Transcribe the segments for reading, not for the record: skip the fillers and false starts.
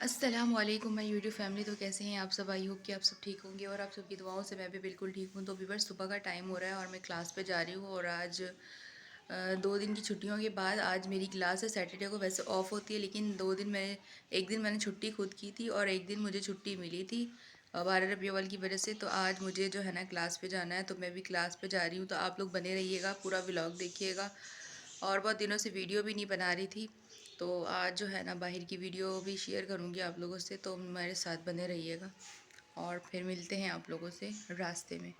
अस्सलाम वालेकुम my YouTube family. तो कैसे हैं आप सब? आई होप कि आप सब ठीक होंगे और आप सबकी दुआओं से मैं भी बिल्कुल ठीक हूँ। तो व्यूअर्स, सुबह का टाइम हो रहा है और मैं क्लास पे जा रही हूँ। और आज 2 दिन की छुट्टियों के बाद आज मेरी क्लास है। सैटरडे को वैसे ऑफ होती है, लेकिन 2 दिन मैं एक दिन मैंने छुट्टी खुद की थी और एक दिन मुझे छुट्टी मिली थी 12 रबीउल की वजह से। तो आज मुझे जो है ना क्लास पे जाना है, तो मैं भी क्लास पे जा रही हूँ। तो आप लोग बने रहिएगा, पूरा व्लॉग देखिएगा। और बहुत दिनों से वीडियो भी नहीं बना रही थी, तो आज जो है ना बाहर की वीडियो भी शेयर करूँगी आप लोगों से। तो मेरे साथ बने रहिएगा और फिर मिलते हैं आप लोगों से रास्ते में।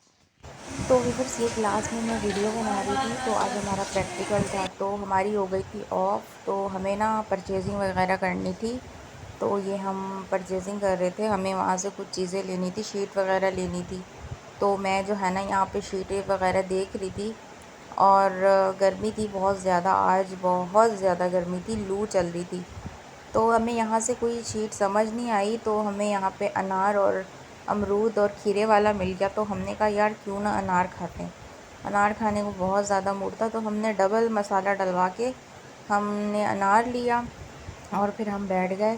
तो वीवर्स ये क्लास में मैं वीडियो बना रही थी। तो आज हमारा प्रैक्टिकल था, तो हमारी हो गई थी ऑफ। तो हमें ना परचेजिंग वगैरह करनी थी। तो ये हम परचेजिंग कर रहे थे, हमें वहाँ से कुछ चीज़ें लेनी थी, शीट वगैरह लेनी थी। तो मैं जो है ना यहाँ पे शीटें वगैरह देख रही थी। और गर्मी थी बहुत ज़्यादा, आज बहुत ज़्यादा गर्मी थी, लू चल रही थी। तो हमें यहाँ से कोई शीट समझ नहीं आई, तो हमें यहाँ पे अनार और अमरूद और खीरे वाला मिल गया। तो हमने कहा यार क्यों ना अनार खाते हैं। अनार खाने को बहुत ज़्यादा मूड था, तो हमने डबल मसाला डलवा के हमने अनार लिया और फिर हम बैठ गए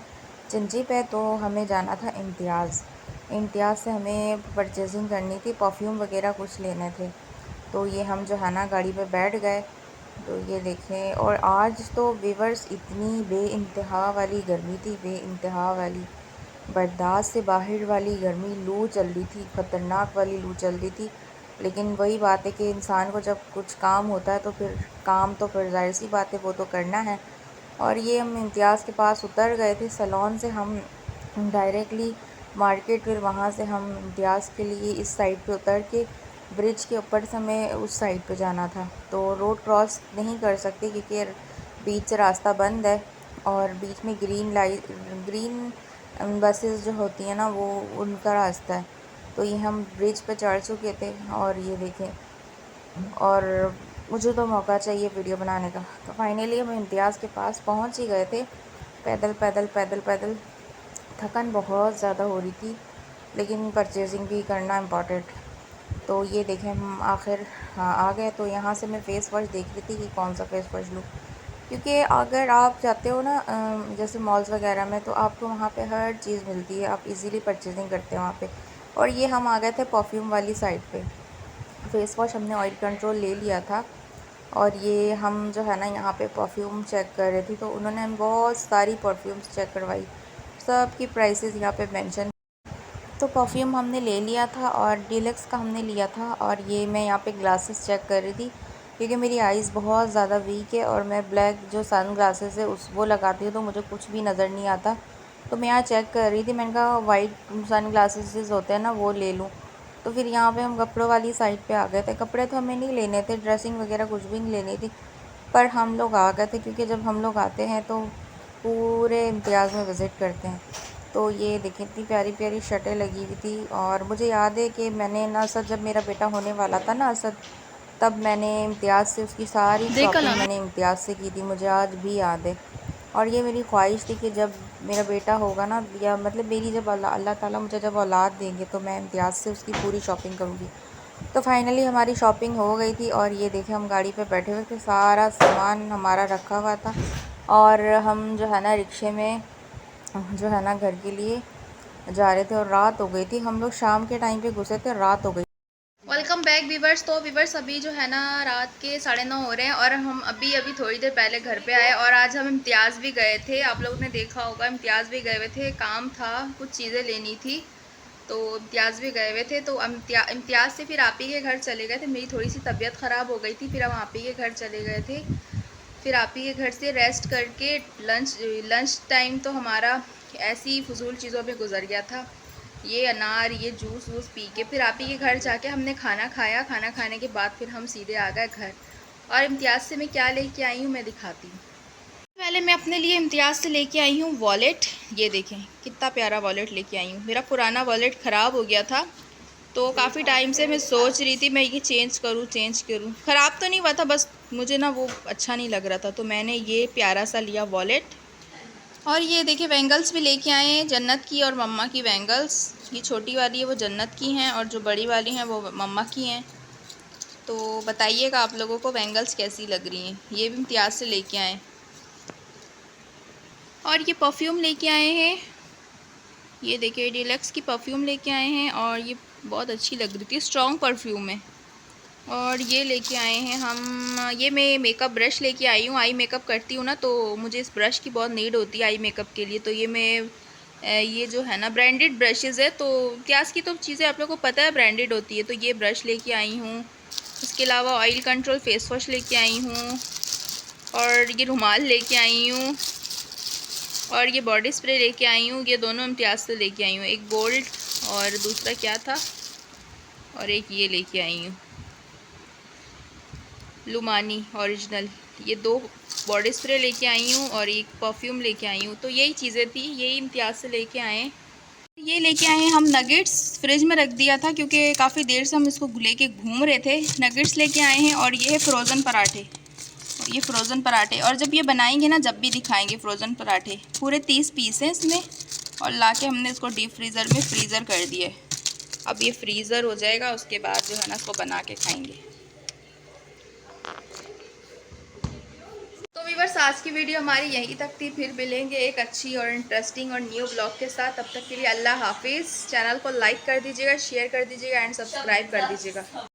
चिंची पे। तो हमें जाना था इम्तियाज़। इम्तियाज़ से हमें परचेजिंग करनी थी, परफ्यूम वगैरह कुछ लेने थे। तो ये हम जो है ना गाड़ी पे बैठ गए। तो ये देखें, और आज तो व्यूअर्स इतनी बेइंतहा वाली गर्मी थी, बेइंतहा वाली, बर्दाश्त से बाहर वाली गर्मी, लू चल रही थी, ख़तरनाक वाली लू चल रही थी। लेकिन वही बात है कि इंसान को जब कुछ काम होता है तो फिर काम तो फिर ज़ाहिर सी बात है वो तो करना है। और ये हम इम्तियाज़ के पास उतर गए थे, सलोन से हम डायरेक्टली मार्केट, फिर वहाँ से हम इम्तियाज़ के लिए इस साइड पे उतर के ब्रिज के ऊपर से हमें उस साइड पे जाना था। तो रोड क्रॉस नहीं कर सकते क्योंकि बीच से रास्ता बंद है। और बीच में ग्रीन बसेस जो होती हैं ना, वो उनका रास्ता है। तो ये हम ब्रिज पे चढ़ चुके थे और ये देखें, और मुझे तो मौका चाहिए वीडियो बनाने का। तो फाइनली हम इम्तियाज़ के पास पहुंच ही गए थे। पैदल पैदल पैदल पैदल थकन बहुत ज़्यादा हो रही थी, लेकिन परचेजिंग भी करना इम्पॉर्टेंट। तो ये देखें हम आखिर हाँ आ गए। तो यहाँ से मैं फ़ेस वॉश देख रही थी कि कौन सा फ़ेस वॉश लूँ, क्योंकि अगर आप जाते हो ना जैसे मॉल्स वगैरह में, तो आपको वहाँ पे हर चीज़ मिलती है, आप इजीली परचेजिंग करते हो वहाँ पे। और ये हम आ गए थे परफ्यूम वाली साइड पे। फ़ेस वॉश हमने ऑयल कंट्रोल ले लिया था। और ये हम जो है ना यहाँ पे परफ्यूम चेक कर रहे थे, तो उन्होंने हम बहुत सारी परफ्यूम्स चेक करवाई, सब की प्राइसेस यहाँ पे मेंशन। तो परफ्यूम हमने ले लिया था और डीलक्स का हमने लिया था। और ये मैं यहाँ पे ग्लासेस चेक कर रही थी, क्योंकि मेरी आइज़ बहुत ज़्यादा वीक है और मैं ब्लैक जो सन ग्लासेस है उस वो लगाती हूँ, तो मुझे कुछ भी नज़र नहीं आता। तो मैं यहाँ चेक कर रही थी, मैंने कहा वाइट सन ग्लासेस होते हैं ना, वो ले लूँ। तो फिर यहाँ पे हम कपड़ों वाली साइड पे आ गए थे। कपड़े तो हमें नहीं लेने थे, ड्रेसिंग वगैरह कुछ भी नहीं लेनी थी, पर हम लोग आ गए थे क्योंकि जब हम लोग आते हैं तो पूरे इम्तियाज़ में विज़िट करते हैं। तो ये देखिए इतनी प्यारी प्यारी शर्टें लगी हुई थी। और मुझे याद है कि मैंने ना असद, जब मेरा बेटा होने वाला था ना असद, तब मैंने इम्तियाज़ से उसकी सारी देख कल शॉपिंग आना। मैंने इम्तियाज़ से की थी, मुझे आज भी याद है। और ये मेरी ख्वाहिश थी कि जब मेरा बेटा होगा ना, या मतलब मेरी जब अल्लाह ताला मुझे जब औलाद देंगे, तो मैं इम्तियाज़ से उसकी पूरी शॉपिंग करूँगी। तो फाइनली हमारी शॉपिंग हो गई थी। और ये देखें हम गाड़ी पे बैठे हुए थे, सारा सामान हमारा रखा हुआ था। और हम जो है ना रिक्शे में जो है ना घर के लिए जा रहे थे, और रात हो गई थी। हम लोग शाम के टाइम पे घुसे थे, रात हो गई। Welcome back viewers. तो वीवर्स, अभी जो है ना रात के 9:30 हो रहे हैं और हम अभी अभी थोड़ी देर पहले घर पे आए। और आज हम इम्तियाज़ भी गए थे, आप लोगों ने देखा होगा, इम्तियाज़ भी गए हुए थे, काम था, कुछ चीज़ें लेनी थी, तो इम्तियाज़ भी गए हुए थे। तो इम्तियाज़ से फिर आप ही के घर चले गए थे। मेरी थोड़ी सी तबीयत ख़राब हो गई थी, फिर हम आप ही के घर चले गए थे। फिर आप ही के घर से रेस्ट करके लंच लंच टाइम तो हमारा ऐसी फजूल चीज़ों में गुजर गया था, ये अनार, ये जूस वूस पी के। फिर आप ही के घर जाके हमने खाना खाया, खाना खाने के बाद फिर हम सीधे आ गए घर। और इम्तियाज़ से मैं क्या लेके आई हूँ मैं दिखाती हूँ। पहले मैं अपने लिए इम्तियाज़ से लेके आई हूँ वॉलेट। ये देखें कितना प्यारा वॉलेट लेके आई हूँ। मेरा पुराना वॉलेट ख़राब हो गया था, तो काफ़ी टाइम से मैं सोच रही थी मैं ये चेंज करूँ। ख़राब तो नहीं हुआ था, बस मुझे ना वो अच्छा नहीं लग रहा था, तो मैंने ये प्यारा सा लिया वॉलेट। और ये देखिए बैंगल्स भी लेके आए हैं, जन्नत की और मम्मा की बैंगल्स। ये छोटी वाली है वो जन्नत की हैं और जो बड़ी वाली हैं वो मम्मा की हैं। तो बताइएगा आप लोगों को बैंगल्स कैसी लग रही हैं। ये भी इम्तियाज़ से लेके आए। और ये परफ्यूम लेके आए हैं, ये देखिए डीलक्स की परफ्यूम लेके आए हैं और ये बहुत अच्छी लग रही थी, स्ट्रॉन्ग परफ्यूम है। और ये लेके आए हैं हम, ये मैं मेकअप ब्रश लेके आई हूँ। आई मेकअप करती हूँ ना, तो मुझे इस ब्रश की बहुत नीड होती है आई मेकअप के लिए। तो ये मैं ये जो है ना ब्रांडेड ब्रशेज़ है, तो इम्तियाज़ की तो चीज़ें आप लोगों को पता है ब्रांडेड होती है। तो ये ब्रश लेके आई हूँ। इसके अलावा ऑयल कंट्रोल फेस वॉश लेके आई हूँ और ये रुमाल लेके आई हूँ और ये बॉडी स्प्रे लेके आई हूँ। ये दोनों इम्तियाज़ से लेके आई हूँ, एक गोल्ड और दूसरा क्या था, और एक ये लेके आई हूँ लुमानी ओरिजिनल। ये 2 बॉडी स्प्रे लेके आई हूँ और एक परफ्यूम लेके आई हूँ। तो यही चीज़ें थी, यही इम्तियाज़ से लेके आए हैं। ये लेके आए हैं हम नगेट्स, फ्रिज में रख दिया था क्योंकि काफ़ी देर से हम इसको लेके घूम रहे थे। नगेट्स लेके आए हैं और ये है फ्रोज़न पराठे। ये फ्रोज़न पराठे, और जब ये बनाएंगे ना, जब भी दिखाएंगे फ्रोज़न पराठे। पूरे 30 पीस हैं इसमें और लाके हमने इसको डीप फ्रीज़र में फ्रीज़र कर दिया है। अब ये फ्रीज़र हो जाएगा, उसके बाद जो है ना इसको बना के खाएंगे। तो व्यूअर्स, आज की वीडियो हमारी यहीं तक थी। फिर मिलेंगे एक अच्छी और इंटरेस्टिंग और न्यू ब्लॉग के साथ। तब तक के लिए अल्लाह हाफिज़। चैनल को लाइक कर दीजिएगा, शेयर कर दीजिएगा एंड सब्सक्राइब कर दीजिएगा।